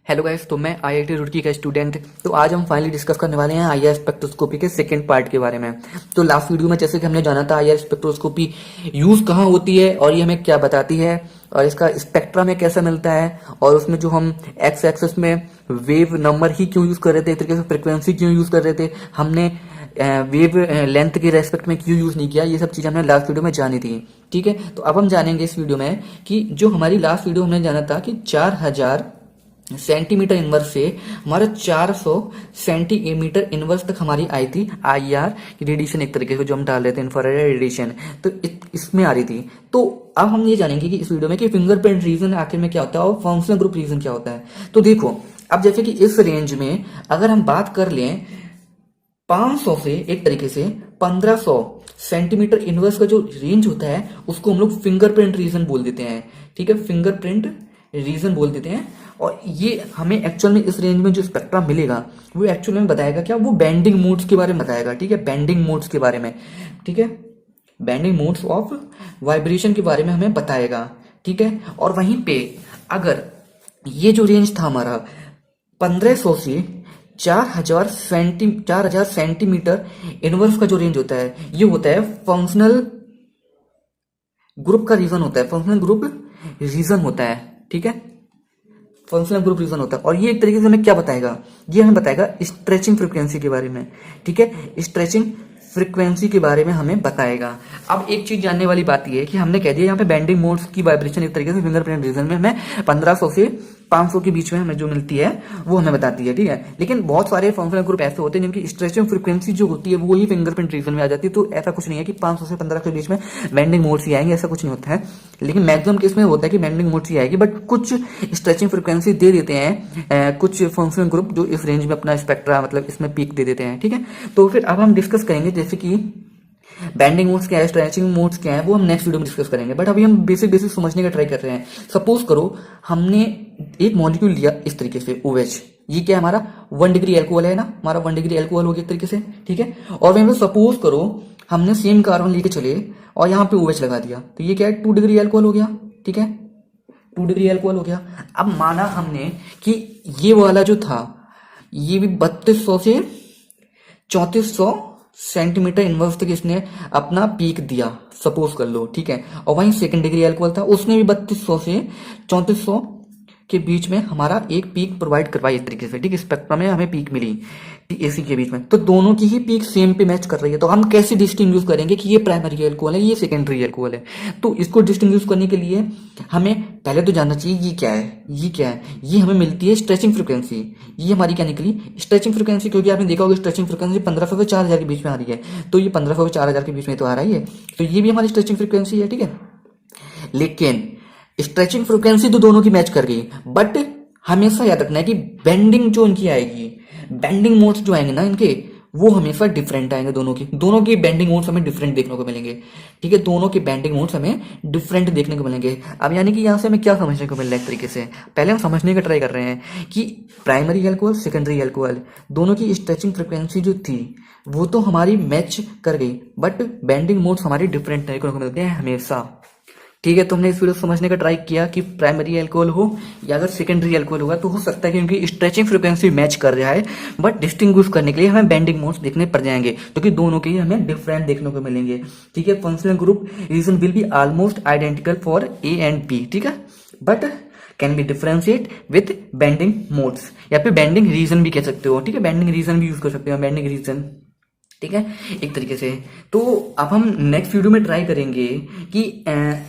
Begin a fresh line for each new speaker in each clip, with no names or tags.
Hello guys, तो मैं IIT Roorkee का स्टूडेंट। तो आज हम फाइनली डिस्कस करने वाले हैं आईआर स्पेक्ट्रोस्कोपी के सेकंड पार्ट के बारे में। तो लास्ट वीडियो में जैसे कि हमने जाना था आईआर स्पेक्ट्रोस्कोपी यूज कहाँ होती है और ये हमें क्या बताती है और इसका स्पेक्ट्रा में कैसा मिलता है, और उसमें जो हम एक्स एक्सेस में वेव नंबर ही क्यों यूज कर रहे थे, एक तरीके से फ्रिक्वेंसी क्यों यूज कर रहे थे, हमने वेव लेंथ के रेस्पेक्ट में क्यों यूज नहीं किया, ये सब चीजें हमने लास्ट वीडियो में जानी थी। ठीक है, तो अब हम जानेंगे इस वीडियो में कि जो हमारी लास्ट वीडियो हमने जाना था कि 4000 सेंटीमीटर इनवर्स से हमारा 400 सेंटीमीटर इनवर्स तक हमारी आई थी आईआर की रेडिएशन, एक तरीके से जो हम डाल रहे थे इंफ्रारेड रेडिएशन, तो इसमें आ रही थी। तो अब हम ये जानेंगे कि इस वीडियो में कि फिंगरप्रिंट रीजन आखिर में क्या होता है और फंक्शनल ग्रुप रीजन क्या होता है। तो देखो, अब जैसे कि इस रेंज में अगर हम बात कर लें 500 से एक तरीके से 1500 सेंटीमीटर इनवर्स का जो रेंज होता है उसको हम लोग फिंगरप्रिंट रीजन बोल देते हैं। ठीक है, फिंगरप्रिंट रीजन बोल देते हैं। और ये हमें एक्चुअल में इस रेंज में जो स्पेक्ट्रा मिलेगा वो एक्चुअल में बताएगा क्या, वो बेंडिंग मोड्स के बारे में बताएगा। ठीक है, बेंडिंग मोड्स के बारे में, ठीक है, बेंडिंग मोड्स ऑफ वाइब्रेशन के बारे में हमें बताएगा। ठीक है, और वहीं पे अगर ये जो रेंज था हमारा 1500 से 4000 सेंटीमीटर इनवर्स का जो रेंज होता है ये होता है फंक्शनल ग्रुप का रीजन होता है, फंक्शनल ग्रुप रीजन होता है। ठीक है, फंक्शनल ग्रुप रीजन होता है। और ये एक तरीके से हमें क्या बताएगा, ये हमें बताएगा स्ट्रेचिंग फ्रीक्वेंसी के बारे में। ठीक है, स्ट्रेचिंग फ्रीक्वेंसी के बारे में हमें बताएगा। अब एक चीज जानने वाली बात यह है कि हमने कह दिया यहाँ पे बेंडिंग मोड्स की वाइब्रेशन एक तरीके से फिंगरप्रिंट रीजन में हमें 1500 से 500 के बीच में हमें जो मिलती है वो हमें बताती है। ठीक है, लेकिन बहुत सारे फंक्शनल ग्रुप ऐसे होते हैं जिनकी स्ट्रेचिंग फ्रीक्वेंसी जो होती है वो ही फिंगरप्रिंट रीजन में आ जाती है। तो ऐसा कुछ नहीं है कि 500 से 15 के बीच में बेंडिंग मोड्स ही आएंगे, ऐसा कुछ नहीं होता है। लेकिन मैक्सिमम केस में होता है कि बेंडिंग मोड्स ही आएगी, बट कुछ स्ट्रेचिंग फ्रीक्वेंसी दे देते हैं कुछ फंक्शनल ग्रुप जो इस रेंज में अपना स्पेक्ट्रा मतलब इसमें पीक दे देते हैं। ठीक है, तो फिर अब हम डिस्कस करेंगे जैसे कि बेंडिंग मोड्स क्या है, स्ट्रेचिंग मोड्स क्या है, वो हम नेक्स्ट वीडियो में डिस्कस करेंगे। बट अभी हम बेसिक समझने का ट्राई कर रहे हैं। सपोज करो हमने एक मॉलिक्यूल लिया इस तरीके से OH, ये क्या है हमारा 1 डिग्री एल्कोहल है ना, हमारा 1 डिग्री एल्कोहल हो गया एक तरीके से। ठीक है, और वहीं पे सपोज करो हमने सेम कार्बन लेके चले और यहाँ पे OH लगा दिया, तो ये क्या है 2 डिग्री एल्कोहल हो गया। ठीक है, 2 डिग्री एल्कोहल हो गया। अब माना हमने कि ये वाला जो था ये भी 3200 से 3400 सेंटीमीटर इनवर्स तक इसने अपना पीक दिया, सपोज कर लो। ठीक है, और वहीं सेकंड डिग्री एल्कोहल था, उसने भी 3200 से 3400 के बीच में हमारा एक पीक प्रोवाइड करवाई एक तरीके से। ठीक है, स्पेक्ट्रम में हमें पीक मिली एसी के बीच में, तो दोनों की ही पीक सेम पे मैच कर रही है। तो हम कैसे डिस्टिंग्विश करेंगे कि ये प्राइमरी एल्कोहल है, ये सेकेंडरी एल्कोहल है। तो इसको डिस्टिंग्विश करने के लिए हमें पहले तो जानना चाहिए ये क्या है, ये क्या है। ये हमें मिलती है स्ट्रेचिंग फ्रीक्वेंसी। ये हमारी क्या निकली, स्ट्रेचिंग फ्रीक्वेंसी, क्योंकि आपने देखा होगा स्ट्रेचिंग फ्रीक्वेंसी 1500 से 4000 के बीच में आ रही है। तो ये 1500 से 4000 के बीच में तो आ रही है, तो ये भी हमारी स्ट्रेचिंग फ्रीक्वेंसी है। ठीक है, लेकिन स्ट्रेचिंग फ्रीक्वेंसी तो दोनों की मैच कर गई, बट हमेशा याद रखना है कि बेंडिंग जो इनकी आएगी, बेंडिंग मोड्स जो आएंगे ना इनके, वो हमेशा डिफरेंट आएंगे। दोनों की बेंडिंग मोड्स हमें डिफरेंट देखने को मिलेंगे। ठीक है, दोनों के बेंडिंग मोड्स हमें डिफरेंट देखने को मिलेंगे। अब यानी कि यहाँ से हमें क्या समझने को मिल रहा है, एक तरीके से पहले हम समझने का ट्राई कर रहे हैं कि प्राइमरी एल्कोहल सेकेंडरी एल्कोहल दोनों की स्ट्रेचिंग फ्रीक्वेंसी जो थी वो तो हमारी मैच कर गई, बट बेंडिंग मोड्स हमारी डिफरेंट देखने को मिलते हैं हमेशा। ठीक है, तो हमने इस वीडियो समझने का ट्राई किया कि प्राइमरी एल्कोहल हो या अगर सेकेंडरी एल्कोहल होगा तो हो सकता है कि उनकी स्ट्रेचिंग फ्रीक्वेंसी मैच कर रहा है, बट डिस्टिंग्विश करने के लिए हमें बेंडिंग मोड्स देखने पड़ जाएंगे, क्योंकि दोनों के ही हमें डिफरेंट देखने को मिलेंगे। ठीक है, functional group region will be almost identical for A and B। ठीक है, but can be differentiate with bending modes, या फिर बेंडिंग रीजन भी कह सकते हो। ठीक है, बेंडिंग रीजन भी यूज कर सकते हो, बेंडिंग रीजन। ठीक है, एक तरीके से। तो अब हम नेक्स्ट वीडियो में ट्राई करेंगे कि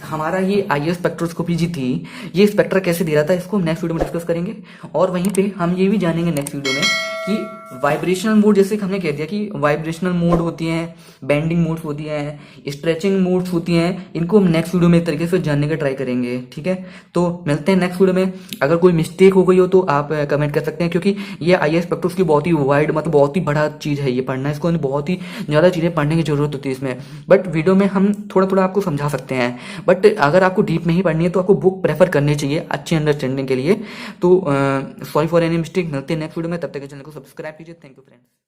हमारा ये आईआर स्पेक्ट्रोस्कोपी जी थी, ये स्पेक्ट्रा कैसे दे रहा था, इसको हम नेक्स्ट वीडियो में डिस्कस करेंगे। और वहीं पे हम ये भी जानेंगे नेक्स्ट वीडियो में कि वाइब्रेशनल मोड, जैसे कि हमने कह दिया कि वाइब्रेशनल मोड होती हैं, बेंडिंग मोड्स होती हैं, स्ट्रेचिंग मोड्स होती हैं, इनको हम नेक्स्ट वीडियो में एक तरीके से जानने का ट्राई करेंगे। ठीक है, तो मिलते हैं नेक्स्ट वीडियो में। अगर कोई मिस्टेक हो गई हो तो आप कमेंट कर सकते हैं, क्योंकि ये आईआर स्पेक्ट्रोस की बहुत ही वाइड मतलब बहुत ही बड़ा चीज है ये पढ़ना, इसको बहुत ही ज्यादा चीजें पढ़ने की जरूरत होती है इसमें। बट वीडियो में हम थोड़ा थोड़ा आपको समझा सकते हैं, बट अगर आपको डीप में ही पढ़नी है तो आपको बुक प्रेफर करनी चाहिए अच्छी अंडरस्टैंडिंग के लिए। तो सॉरी फॉर एनी मिस्टेक, मिलते हैं नेक्स्ट वीडियो में, तब तक चैनल को सब्सक्राइब कीजिए। Thank you friends.